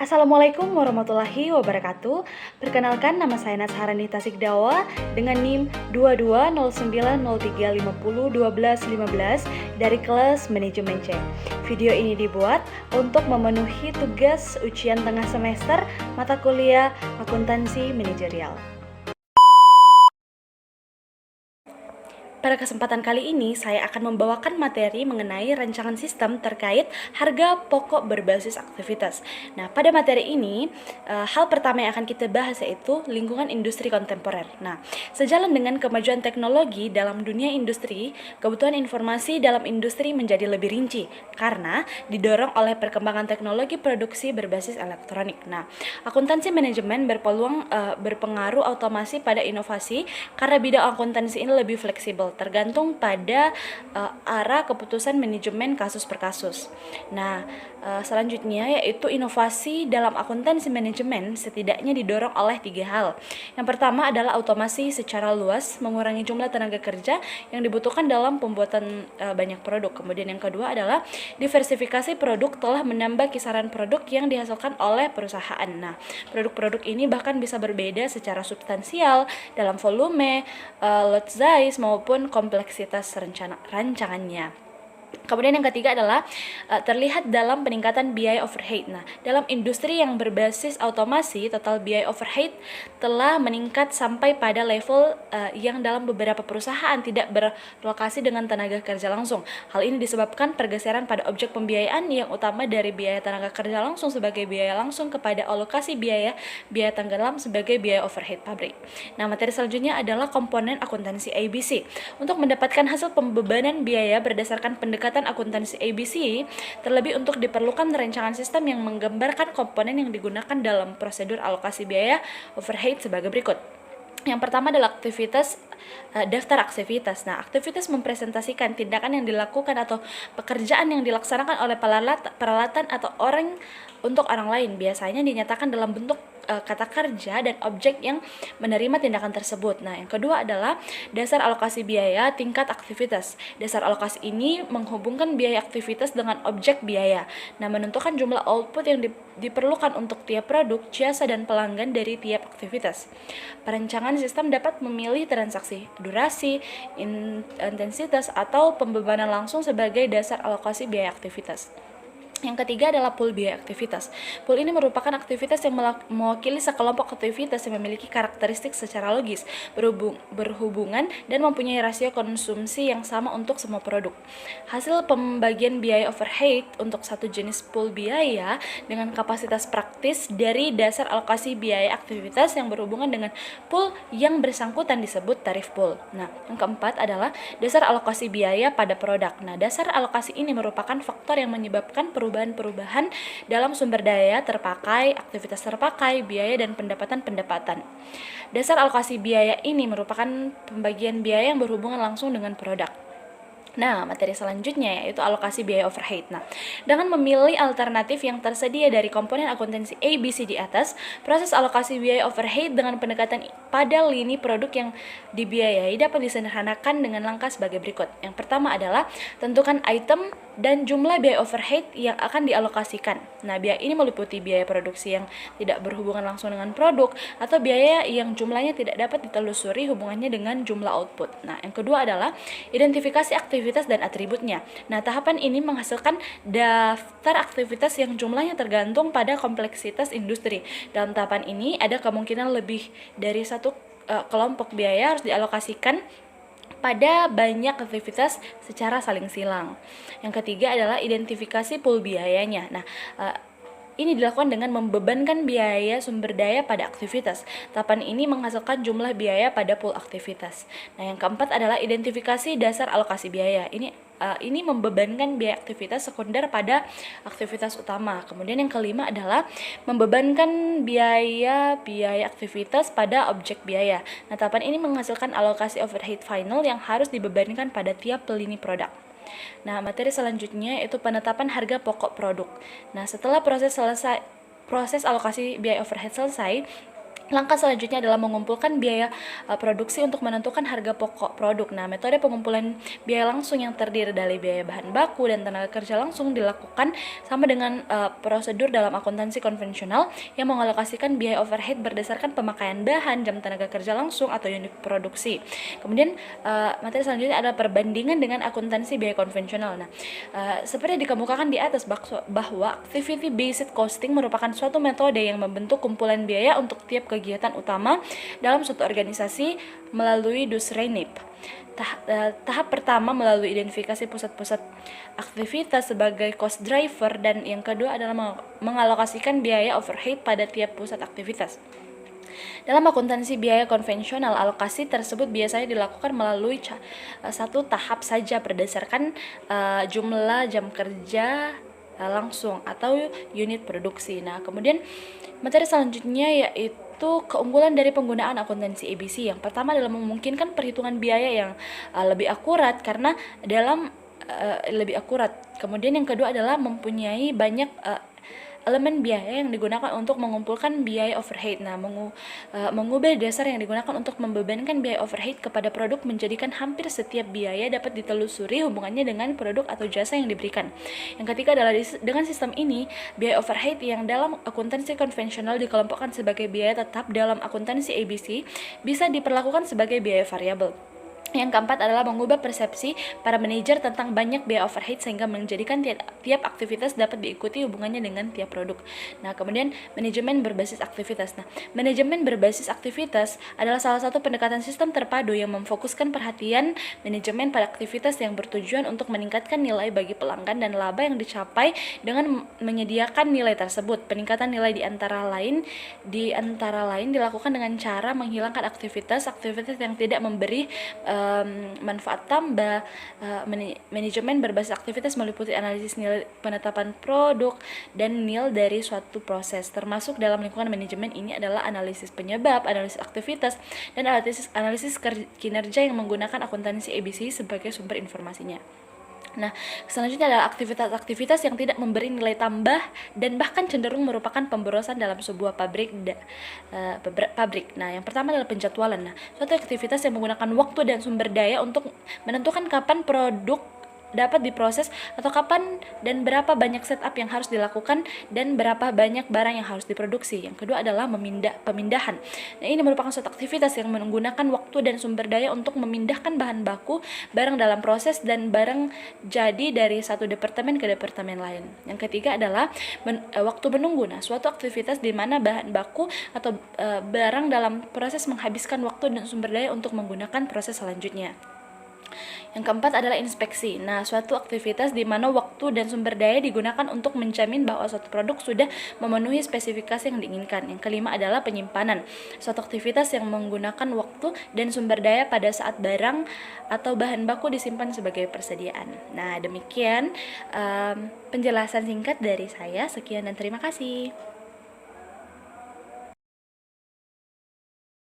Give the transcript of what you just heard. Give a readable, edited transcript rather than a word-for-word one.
Assalamualaikum warahmatullahi wabarakatuh. Perkenalkan, nama saya Nasharani Tasikdawa dengan NIM 220903501215 dari kelas Manajemen C. Video ini dibuat untuk memenuhi tugas ujian tengah semester mata kuliah Akuntansi Manajerial. Pada kesempatan kali ini, saya akan membawakan materi mengenai rancangan sistem terkait harga pokok berbasis aktivitas. Nah, pada materi ini, hal pertama yang akan kita bahas yaitu lingkungan industri kontemporer. Nah, sejalan dengan kemajuan teknologi dalam dunia industri, kebutuhan informasi dalam industri menjadi lebih rinci karena didorong oleh perkembangan teknologi produksi berbasis elektronik. Nah, akuntansi manajemen berpengaruh otomasi pada inovasi karena bidang akuntansi ini lebih fleksibel, tergantung pada arah keputusan manajemen kasus per kasus. Nah, selanjutnya yaitu inovasi dalam akuntansi manajemen setidaknya didorong oleh 3 hal. Yang pertama adalah otomasi secara luas, mengurangi jumlah tenaga kerja yang dibutuhkan dalam pembuatan banyak produk. Kemudian yang kedua adalah diversifikasi produk telah menambah kisaran produk yang dihasilkan oleh perusahaan. Nah, produk-produk ini bahkan bisa berbeda secara substansial dalam volume, lot size maupun kompleksitas rancangannya. Kemudian yang ketiga adalah terlihat dalam peningkatan biaya overhead. Nah, dalam industri yang berbasis otomasi, total biaya overhead telah meningkat sampai pada level yang dalam beberapa perusahaan tidak berlokasi dengan tenaga kerja langsung. Hal ini disebabkan pergeseran pada objek pembiayaan yang utama dari biaya tenaga kerja langsung sebagai biaya langsung kepada alokasi biaya tenggelam sebagai biaya overhead pabrik. Nah, materi selanjutnya adalah komponen akuntansi ABC. Untuk mendapatkan hasil pembebanan biaya berdasarkan pendekatan akuntansi ABC, terlebih untuk diperlukan rancangan sistem yang menggambarkan komponen yang digunakan dalam prosedur alokasi biaya overhead sebagai berikut. Yang pertama adalah daftar aktivitas. Nah, aktivitas mempresentasikan tindakan yang dilakukan atau pekerjaan yang dilaksanakan oleh peralatan atau orang untuk orang lain. Biasanya dinyatakan dalam bentuk kata kerja dan objek yang menerima tindakan tersebut. Nah, yang kedua adalah dasar alokasi biaya tingkat aktivitas. Dasar alokasi ini menghubungkan biaya aktivitas dengan objek biaya. Nah, menentukan jumlah output yang diperlukan untuk tiap produk, jasa, dan pelanggan dari tiap aktivitas. Perencanaan sistem dapat memilih transaksi, durasi, intensitas, atau pembebanan langsung sebagai dasar alokasi biaya aktivitas. Yang ketiga adalah pool biaya aktivitas. Pool ini merupakan aktivitas yang mewakili sekelompok aktivitas yang memiliki karakteristik secara logis, berhubungan, dan mempunyai rasio konsumsi yang sama untuk semua produk. Hasil pembagian biaya overhead untuk satu jenis pool biaya dengan kapasitas praktis dari dasar alokasi biaya aktivitas yang berhubungan dengan pool yang bersangkutan disebut tarif pool. Nah, yang keempat adalah dasar alokasi biaya pada produk. Nah, dasar alokasi ini merupakan faktor yang menyebabkan perubahan dalam sumber daya terpakai, aktivitas terpakai, biaya, dan pendapatan. Dasar alokasi biaya ini merupakan pembagian biaya yang berhubungan langsung dengan produk. Nah, materi selanjutnya yaitu alokasi biaya overhead. Nah, dengan memilih alternatif yang tersedia dari komponen akuntansi ABC di atas, proses alokasi biaya overhead dengan pendekatan pada lini produk yang dibiayai dapat disederhanakan dengan langkah sebagai berikut. Yang pertama adalah tentukan item dan jumlah biaya overhead yang akan dialokasikan. Nah, biaya ini meliputi biaya produksi yang tidak berhubungan langsung dengan produk atau biaya yang jumlahnya tidak dapat ditelusuri hubungannya dengan jumlah output. Nah, yang kedua adalah identifikasi aktivitas dan atributnya. Nah, tahapan ini menghasilkan daftar aktivitas yang jumlahnya tergantung pada kompleksitas industri. Dalam tahapan ini ada kemungkinan lebih dari satu kelompok biaya harus dialokasikan pada banyak aktivitas secara saling silang. Yang ketiga adalah identifikasi pool biayanya. Nah, ini dilakukan dengan membebankan biaya sumber daya pada aktivitas. Tahapan ini menghasilkan jumlah biaya pada pool aktivitas. Nah, yang keempat adalah identifikasi dasar alokasi biaya. Ini membebankan biaya aktivitas sekunder pada aktivitas utama. Kemudian yang kelima adalah membebankan biaya aktivitas pada objek biaya. Nah, tahapan ini menghasilkan alokasi overhead final yang harus dibebankan pada tiap lini produk. Nah, materi selanjutnya itu penetapan harga pokok produk. Nah, setelah proses alokasi biaya overhead selesai, Langkah selanjutnya adalah mengumpulkan biaya produksi untuk menentukan harga pokok produk. Nah, metode pengumpulan biaya langsung yang terdiri dari biaya bahan baku dan tenaga kerja langsung dilakukan sama dengan prosedur dalam akuntansi konvensional yang mengalokasikan biaya overhead berdasarkan pemakaian bahan, jam tenaga kerja langsung atau unit produksi. Kemudian materi selanjutnya adalah perbandingan dengan akuntansi biaya konvensional. Nah, seperti dikemukakan di atas bahwa activity based costing merupakan suatu metode yang membentuk kumpulan biaya untuk tiap kegiatan utama dalam suatu organisasi melalui Dus-Reinip. Tahap pertama melalui identifikasi pusat-pusat aktivitas sebagai cost driver, dan yang kedua adalah mengalokasikan biaya overhead pada tiap pusat aktivitas. Dalam akuntansi biaya konvensional, alokasi tersebut biasanya dilakukan melalui satu tahap saja berdasarkan jumlah jam kerja langsung atau unit produksi. Nah, kemudian materi selanjutnya yaitu keunggulan dari penggunaan akuntansi ABC. Yang pertama adalah memungkinkan perhitungan biaya yang lebih akurat karena dalam lebih akurat. Kemudian yang kedua adalah mempunyai banyak elemen biaya yang digunakan untuk mengumpulkan biaya overhead. Nah, mengubah dasar yang digunakan untuk membebankan biaya overhead kepada produk menjadikan hampir setiap biaya dapat ditelusuri hubungannya dengan produk atau jasa yang diberikan. Yang ketiga adalah dengan sistem ini, biaya overhead yang dalam akuntansi konvensional dikelompokkan sebagai biaya tetap, dalam akuntansi ABC bisa diperlakukan sebagai biaya variabel. Yang keempat adalah mengubah persepsi para manajer tentang banyak biaya overhead sehingga menjadikan tiap aktivitas dapat diikuti hubungannya dengan tiap produk. Nah, kemudian manajemen berbasis aktivitas. Nah, manajemen berbasis aktivitas adalah salah satu pendekatan sistem terpadu yang memfokuskan perhatian manajemen pada aktivitas yang bertujuan untuk meningkatkan nilai bagi pelanggan dan laba yang dicapai dengan menyediakan nilai tersebut. Peningkatan nilai di antara lain dilakukan dengan cara menghilangkan aktivitas yang tidak memberi manfaat tambah. Manajemen berbasis aktivitas meliputi analisis nilai penetapan produk dan nilai dari suatu proses, termasuk dalam lingkungan manajemen ini adalah analisis penyebab, analisis aktivitas, dan analisis kinerja yang menggunakan akuntansi ABC sebagai sumber informasinya. Nah, selanjutnya adalah aktivitas-aktivitas yang tidak memberi nilai tambah dan bahkan cenderung merupakan pemborosan dalam sebuah pabrik. Nah, yang pertama adalah penjadwalan. Nah, suatu aktivitas yang menggunakan waktu dan sumber daya untuk menentukan kapan produk dapat diproses atau kapan dan berapa banyak setup yang harus dilakukan dan berapa banyak barang yang harus diproduksi. Yang kedua adalah pemindahan. Nah, ini merupakan suatu aktivitas yang menggunakan waktu dan sumber daya untuk memindahkan bahan baku, barang dalam proses, dan barang jadi dari satu departemen ke departemen lain. Yang ketiga adalah waktu menunggu. Nah, suatu aktivitas di mana bahan baku atau barang dalam proses menghabiskan waktu dan sumber daya untuk menggunakan proses selanjutnya. Yang keempat adalah inspeksi. Nah, suatu aktivitas di mana waktu dan sumber daya digunakan untuk menjamin bahwa suatu produk sudah memenuhi spesifikasi yang diinginkan. Yang kelima adalah penyimpanan. Suatu aktivitas yang menggunakan waktu dan sumber daya pada saat barang atau bahan baku disimpan sebagai persediaan. Nah, demikian penjelasan singkat dari saya. Sekian dan terima kasih.